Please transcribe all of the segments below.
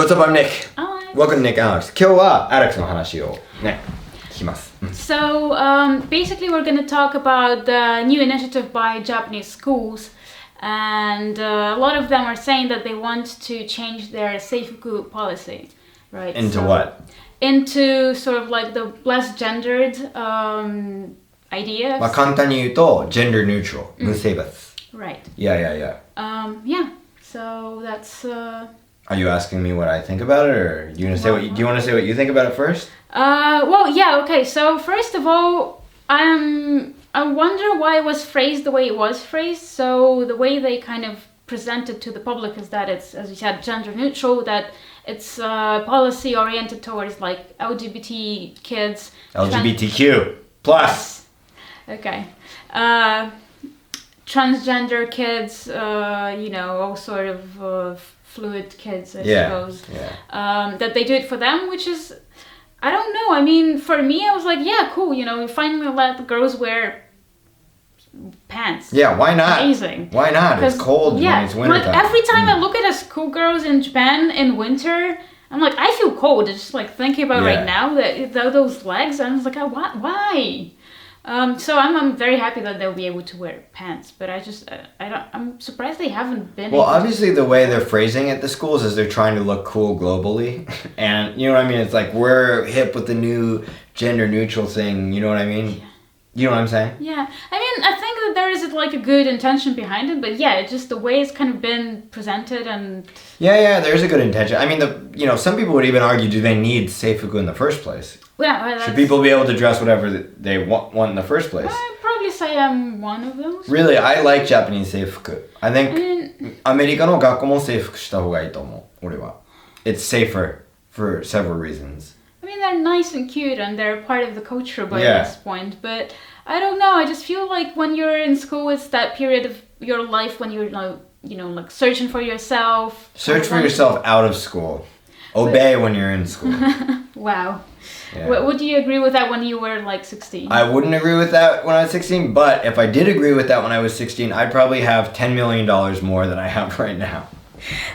What's up, I'm Nick. Alex. Welcome to Nick Alex. 今日は Alex の話をね、聞きます。So, basically we're going to talk about the new initiative by Japanese schools. And a lot of them are saying that they want to change their seifuku policy. Right? Into what? Into sort of like the less gendered ideas. まあ簡単に言うと gender neutral, 無性別。Right. Yeah. Yeah. So that's... Are you asking me what I think about it, or do you want to say what you think about it first? Well, yeah, okay. So first of all, I wonder why it was phrased the way it was phrased. So the way they kind of presented to the public is that it's, as you said, gender neutral, that it's policy oriented towards like LGBT kids. LGBTQ plus. Okay. Transgender kids, all sort of fluid kids, I suppose. Yeah. That they do it for them, which is, I don't know. I mean, for me, I was like, yeah, cool. We finally let the girls wear pants. Yeah, why not? Amazing. Why not? It's cold when it's winter time. Like every time I look at a schoolgirls in Japan in winter, I'm like, I feel cold. It's just like thinking about right now that those legs. And I was like, why? So I'm very happy that they'll be able to wear pants, but I'm surprised they haven't been. Well, obviously the way they're phrasing it, the schools, is they're trying to look cool globally, and you know what I mean. It's like we're hip with the new gender neutral thing. You know what I mean? Yeah. You know what I'm saying? Yeah, I mean, I think that there is like a good intention behind it, but yeah, it's just the way it's kind of been presented and. Yeah, there's a good intention. I mean, some people would even argue, do they need seifuku in the first place? Yeah, should people be able to dress whatever they want in the first place? I'd probably say I'm one of those. Really, I like Japanese 制服. I think アメリカの学校も制服した方がいいと思う。俺は。It's safer for several reasons. I mean, they're nice and cute and they're part of the culture by this point, but I don't know. I just feel like when you're in school, it's that period of your life when you're like searching for yourself. Search for yourself out of school. Obey when you're in school. Wow. Yeah. Would you agree with that when you were like 16? I wouldn't agree with that when I was 16, but if I did agree with that when I was 16, I'd probably have $10 million more than I have right now.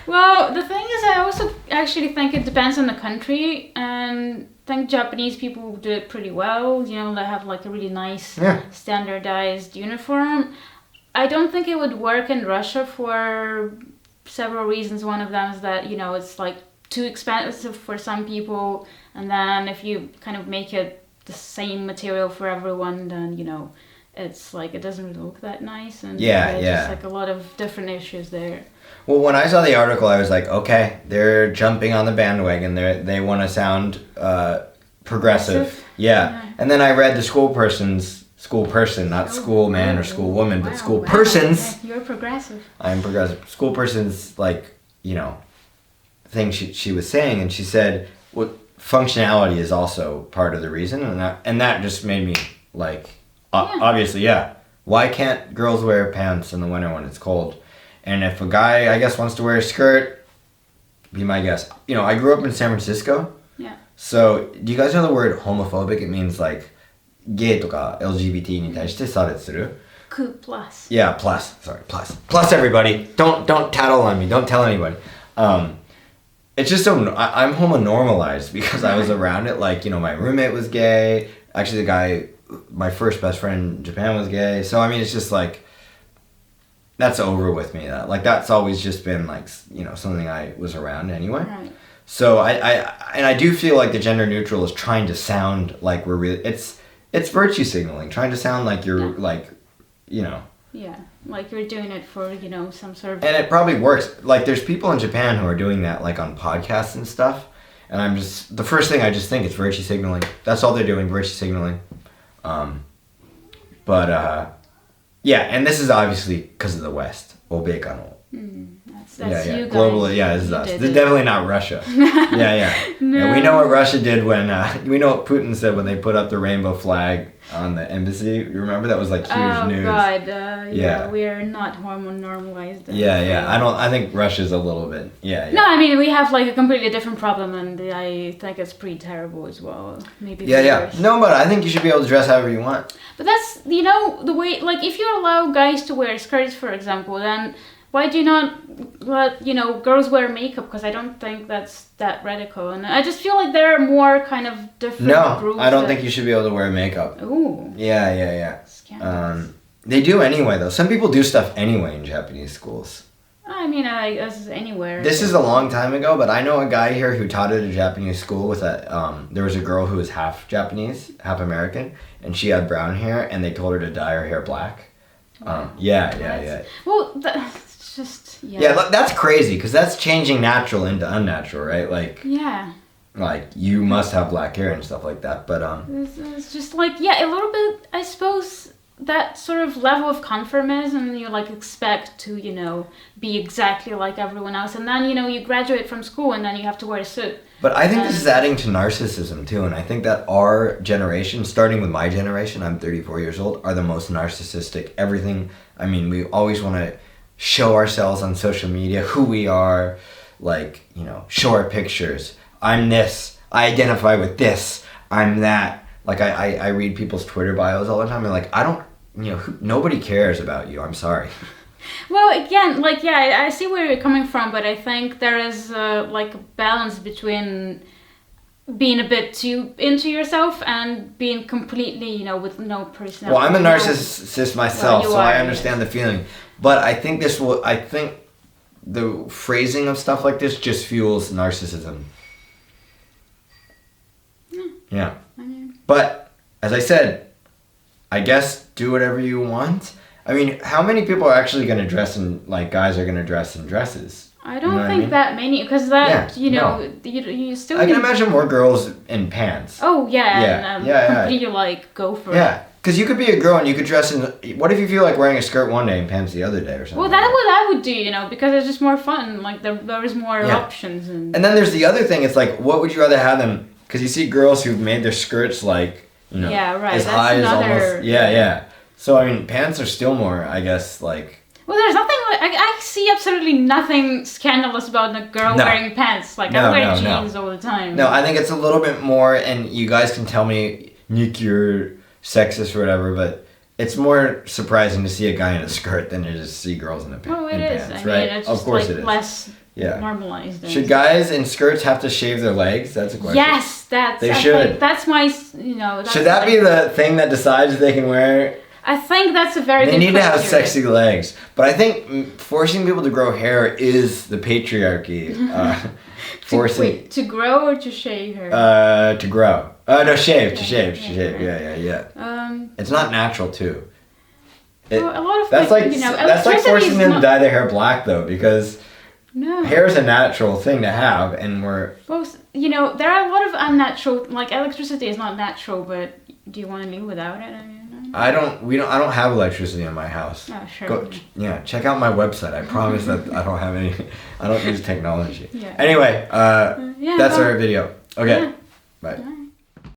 Well, the thing is, I also actually think it depends on the country, and I think Japanese people do it pretty well. They have like a really nice standardized uniform. I don't think it would work in Russia for several reasons. One of them is that, it's like too expensive for some people, and then if you kind of make it the same material for everyone, then it's like it doesn't really look that nice, and just like a lot of different issues there. Well, when I saw the article, I was like, okay, they're jumping on the bandwagon. They want to sound progressive. Yeah. And then I read the school person, not school man or school woman, but school person's. You're progressive. I'm progressive. School person's thing she was saying, and she said, well, functionality is also part of the reason, and that just made me like, obviously, why can't girls wear pants in the winter when it's cold? And if a guy, I guess, wants to wear a skirt, be my guess. I grew up in San Francisco. Yeah. So, do you guys know the word homophobic? It means like gay とか LGBT に対して差別する. Plus. Yeah, plus. Sorry, plus. Plus everybody. Don't tattle on me. Don't tell anybody. It's just so, I'm homonormalized because I was around it. Like, my roommate was gay. Actually, the guy, my first best friend in Japan was gay. So, I mean, it's just like, that's over with me. That's always just been like, something I was around anyway. Right. So I do feel like the gender neutral is trying to sound like we're really, it's virtue signaling, trying to sound like you're like, Yeah, like you're doing it for, some sort of... And it probably works. Like there's people in Japan who are doing that like on podcasts and stuff. And the first thing I just think is virtue signaling. That's all they're doing, virtue signaling. Yeah, and this is obviously because of the West. Obeka no. That's you guys. Globally, this is us. This is definitely not Russia. Yeah. No. We know what Russia did when, we know what Putin said when they put up the rainbow flag on the embassy. You remember? That was like huge news. Oh God, we're not normalized. Yeah. I think Russia's a little bit, No, I mean, we have like a completely different problem, and I think it's pretty terrible as well. Maybe worse. No, but I think you should be able to dress however you want. But that's, the way, like if you allow guys to wear skirts, for example, then why do you not let girls wear makeup because I don't think that's that radical, and I just feel like there are more kind of different groups. No, I don't think you should be able to wear makeup. Ooh. Yeah. Scandalous. They do anyway though. Some people do stuff anyway in Japanese schools. I mean, I guess anywhere. This is a long time ago, but I know a guy here who taught at a Japanese school with there was a girl who was half Japanese, half American, and she had brown hair, and they told her to dye her hair black. Yeah. Well, that's just Yeah, that's crazy because that's changing natural into unnatural, right? Like like you must have black hair and stuff like that. But it's just like a little bit. I suppose that sort of level of conformism you like expect to be exactly like everyone else, and then you graduate from school and then you have to wear a suit. But I think this is adding to narcissism too, and I think that our generation, starting with my generation, I'm 34 years old, are the most narcissistic. Everything, I mean, we always want to show ourselves on social media, who we are, like, show our pictures. I'm this, I identify with this, I'm that. Like, I read people's Twitter bios all the time, and like, I don't, nobody cares about you, I'm sorry. Well, again, I see where you're coming from, but I think there is a balance between being a bit too into yourself and being completely, with no personality. Well, I'm a narcissist myself, so I understand the feeling. But I think the phrasing of stuff like this just fuels narcissism. Yeah. But, as I said, I guess do whatever you want. I mean, how many people are actually going to dress in, guys are going to dress in dresses? I don't think that many, because that, you still I can imagine more girls in pants. Oh, yeah. Completely, go for it. Yeah, because you could be a girl and you could dress in, what if you feel like wearing a skirt one day and pants the other day or something? Well, that's what I would do, because it's just more fun. There is more options. And then there's the other thing, it's like, what would you rather have them, because you see girls who've made their skirts yeah, right. as high as almost. Yeah. So, I mean, pants are still more, I guess, Well, there's nothing, I see absolutely nothing scandalous about a girl wearing pants. I wear jeans all the time. No, I think it's a little bit more, and you guys can tell me, Nick, you're sexist or whatever, but it's more surprising to see a guy in a skirt than to just see girls in pants. Oh, it is. Pants, I mean, right? it's just, of course it is. Less normalized. Should guys in skirts have to shave their legs? That's a question. Yes, they should. That's my, that's should that be the thing that decides they can wear? I think that's a very good They need to have criteria. sexy legs. But I think forcing people to grow hair is the patriarchy. Wait, to grow or to shave hair? To grow. No, shave. To shave. Yeah. It's not natural too. A lot of that's that's like forcing them to dye their hair black though, because hair is a natural thing to have, and we're. Well, there are a lot of unnatural. Electricity is not natural, but do you want to live without it? I mean, I don't have electricity in my house. Oh, sure. Check out my website. I promise that I don't have any. I don't use technology. Yeah. Anyway, that's our video. Okay. Bye.